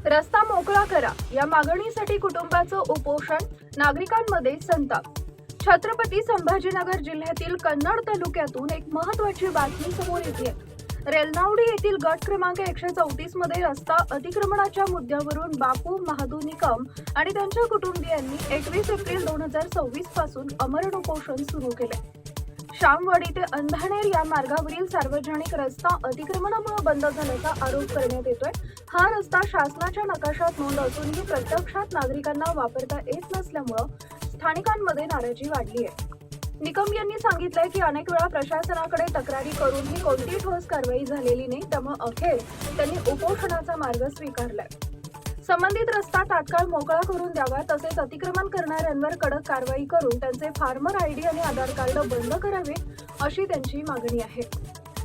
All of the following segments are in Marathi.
रस्ता मोकळा करा या मागणीसाठी कुटुंबाचं उपोषण, नागरिकांमध्ये संताप। छत्रपती संभाजीनगर जिल्ह्यातील कन्नड तालुक्यातून एक महत्त्वाची बातमी समोर येते। रेलनावडी येथील गट क्रमांक 134 मध्ये रस्ता अतिक्रमणाच्या मुद्द्यावरून बापू महादू निकम आणि त्यांच्या कुटुंबियांनी 21 एप्रिल 2026 पासून अमरण उपोषण सुरू केले। शामवाडी ते अंधानेर या मार्गावरील सार्वजनिक रस्ता अतिक्रमणामुळे बंद झाल्याचा आरोप करण्यात येतोय। हा रस्ता शासनाच्या नकाशात नोंद असूनही प्रत्यक्षात नागरिकांना वापरता येत नसल्यामुळे स्थानिकांमध्ये नाराजी वाढली आहे। निकम यांनी सांगितलंय की अनेक वेळा प्रशासनाकडे तक्रारी करूनही कोणतीही ठोस कारवाई झालेली नाही, त्यामुळे अखेर त्यांनी उपोषणाचा मार्ग स्वीकारलाय। संबंधित रस्ता तात्काळ मोकळा करून द्यावा, तसेच अतिक्रमण करणाऱ्यांवर कडक कारवाई करून त्यांचे फार्मर आयडी आणि आधार कार्ड बंद करावे, अशी त्यांची मागणी आहे।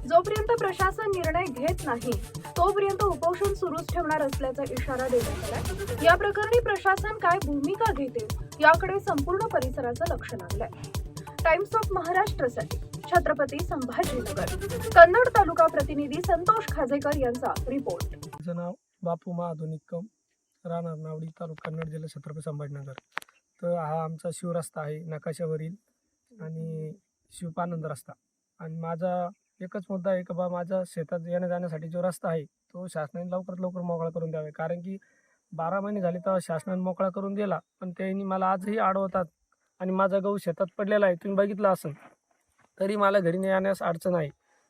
जोपर्यंत प्रशासन निर्णय घेत नाही तोपर्यंत उपोषण सुरूच ठेवणार असल्याचा इशारा देण्यात आलाय। या प्रकरणी प्रशासन काय भूमिका घेते याकडे संपूर्ण परिसराचं लक्ष लागलंय। टाइम्स ऑफ महाराष्ट्रसाठी छत्रपती संभाजीनगर कन्नड तालुका प्रतिनिधी संतोष खाजेकर यांचा रिपोर्ट। माझं नाव बापू महादू निकम, राहणार नावडी, तालुका कन्नड, जिल्हा छत्रपती संभाजीनगर। तर हा आमचा शिवरस्ता आहे नकाशावरील आणि शिवपानंद रस्ता। आणि माझा एकच मुद्दा आहे की माझ्या शेतात येण्या जाण्यासाठी जो रस्ता आहे तो शासनाने लवकरात लवकर मोकळा करून द्यावा। कारण की 12 महिने झाले तर शासनाने मोकळा करून दिला, पण त्यांनी मला आजही अडवतात आणि माझा गहू शेतात पडलेला आहे, तुम्ही बघितलं असेल, तरी मला घरी येण्यास अडचण आहे।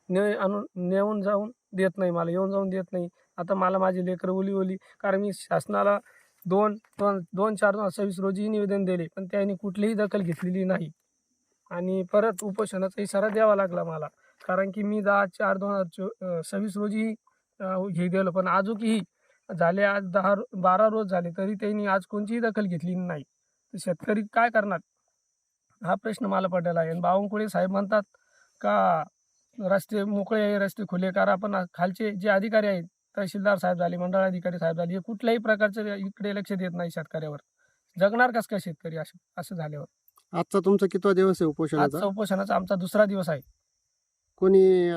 नेऊन जाऊन देत नाही, मला येऊन जाऊन देत नाही। आता मला माझी लेकरं ओली कारण मी शासनाला 2/4/2026 रोजी निवेदन दिले, पण त्यांनी कुठलीही दखल घेतलेली नाही। आणि परत उपोषणाचा इशारा द्यावा लागला मला, कारण की मी 10/4/2026 रोजी हे दिलं, पण अजूनही झाले आज 12 रोज झाले तरी त्यांनी आज कोणतीही दखल घेतली नाही। तर शेतकरी काय करणार हा प्रश्न मला पडलेला आहे। बावनकुळे साहेब म्हणतात का रस्ते मोकळे, रस्ते खुले करा, पण खालचे जे अधिकारी आहेत, तहसीलदार साहेब झाले, मंडळ अधिकारी साहेब झाले, हे कुठल्याही प्रकारचे इकडे लक्ष देत नाही शेतकऱ्यावर। जगणार कस काय शेतकरी असं झाल्यावर? आजचा तुमचा कितवा दिवस आहे उपोषणाचा? आजचा उपोषणाचा आमचा दुसरा दिवस आहे। कोणी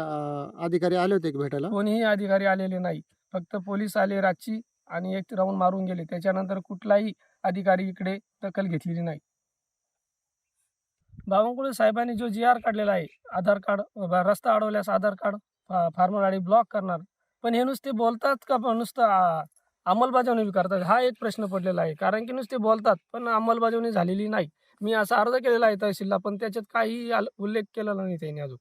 अधिकारी आले होते की भेटायला? कोणीही अधिकारी आलेले नाही, फक्त पोलीस आले रातची आणि एक राऊंड मारून गेले। त्याच्यानंतर कुठलाही अधिकारी इकडे दखल घेतलेली नाही। बावनकुळे साहेबांनी जो GR काढलेला आहे, आधार कार्ड, रस्ता अडवल्यास आधार कार्ड, फार्मर आयडी ब्लॉक करणार, पण हे नुसते बोलतात का नुसतं अंमलबजावणी करतात हा एक प्रश्न पडलेला आहे। कारण की नुसते बोलतात पण अंमलबजावणी झालेली नाही। मी असा अर्ज केलेला आहे तहसीलला, पण त्याच्यात काही उल्लेख केलेला नाही त्यांनी अजून।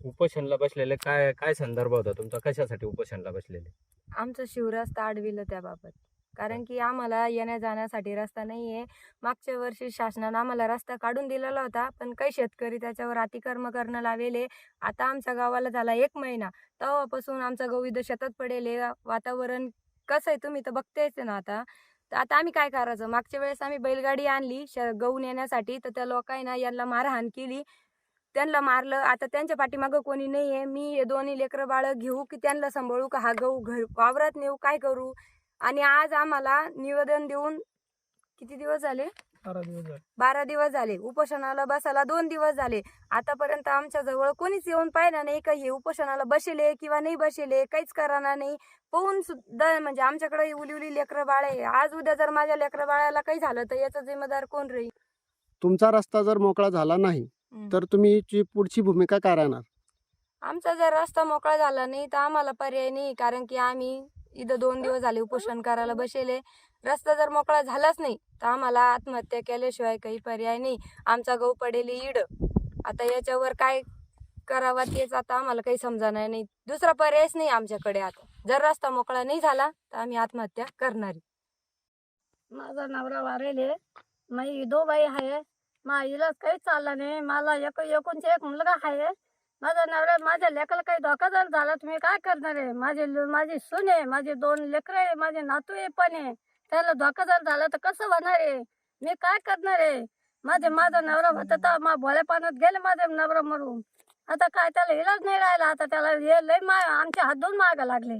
उपोषणला बसलेले काय काय संदर्भ होता तुमचा? कशासाठी उपोषणला बसलेले? आमचं शिवरस्ता अडविलं त्याबाबत, कारण की आम्हाला येण्या जाण्यासाठी रस्ता नाही आहे। मागच्या वर्षी शासनानं आम्हाला रस्ता काढून दिलेला होता, पण काही शेतकरी त्याच्यावर अतिक्रमण करणं लावेले। आता आमच्या गावाला झाला 1 महिना, तेव्हापासून आमचा गहू इथं शेतात पडेल। वातावरण कसं आहे तुम्ही तर बघतेच ना आता। तर आता आम्ही काय करायचं? मागच्या वेळेस आम्ही बैलगाडी आणली गहू नेण्यासाठी, तर त्या लोकांना यांना मारहाण केली, त्यांना मारलं। आता त्यांच्या पाठीमागं कोणी नाही आहे। मी हे दोन्ही लेकरं बाळं घेऊ की त्यांना सांभाळू, का हा गहू वावरात नेऊ, काय करू? आणि आज आम्हाला निवेदन देऊन किती दिवस झाले? 12 दिवस झाले। उपोषणाला बसायला 2 दिवस झाले। आतापर्यंत आमच्या जवळ कोणीच येऊन पाहिलं नाही का हे उपोषणाला बसले किंवा नाही बसले, काहीच करणार नाही। पाहून सुद्धा म्हणजे आमच्याकडे उली लेकरं बाळ आहे। आज उद्या जर माझ्या लेकरं बाळाला काही झालं तर याचा जिम्मेदार कोण राहील? तुमचा रस्ता जर मोकळा झाला नाही तर तुम्ही पुढची भूमिका काय राहणार? आमचा जर रस्ता मोकळा झाला नाही तर आम्हाला पर्याय नाही, कारण की आम्ही इथं 2 दिवस झाले उपोषण करायला बसले। रस्ता जर मोकळा झालाच नाही तर आम्हाला आत्महत्या केल्याशिवाय काही पर्याय नाही। आमचा गहू पडेल इड, आता याच्यावर काय करावा तेच आता आम्हाला काही समजणार नाही। दुसरा पर्यायच नाही आमच्याकडे। आता जर रस्ता मोकळा नाही झाला तर आम्ही आत्महत्या करणार। माझा नवरा वारेले, माझी 2 बाई आहे, माझीला काही चाललं नाही। मला एकोणचे एक मुलगा आहे। माझा नवरा, माझ्या लेकाला काही धोका जर झाला तुम्ही काय करणार आहे? माझी सून आहे, माझे 2 लेकरं आहे, माझे नातू आहे पण आहे, त्याला धोका जर झाला तर कसं होणार आहे? मी काय करणार आहे? माझा नवरा होता तर मग भोळ्या पाण्यात गेले माझे नवरा मरून। आता काय त्याला इलाज नाही राहिला, आता त्याला हे लय आमच्या हातून मागं लागले।